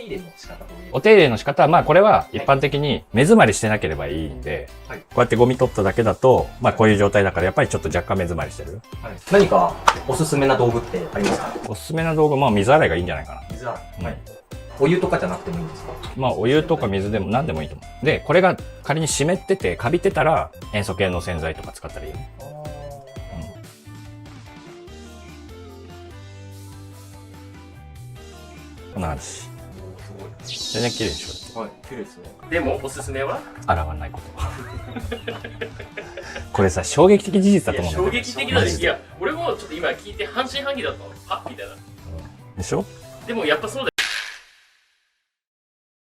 入れの仕方どういう？お手入れの仕方は、まあこれは一般的に目詰まりしてなければいいんで、はい、こうやってゴミ取っただけだと、まあこういう状態だからやっぱりちょっと若干目詰まりしてる。はい、何かおすすめな道具ってありますか？おすすめな道具、まあ水洗いがいいんじゃないかな。水洗い。はい。お湯とかじゃなくてもいいんですか？まあお湯とか水でも何でもいいと思う。で、これが仮に湿っててカビてたら塩素系の洗剤とか使ったらいいよね。こんな感じ。全然綺麗でしょ。はい、綺麗ですね。でもおすすめは洗わないこと。これさ、衝撃的事実だと思うんだ衝よね。撃的だね。いや、俺もちょっと今聞いて半信半疑だったの。はみたいな。でしょ？でもやっぱそうだよ。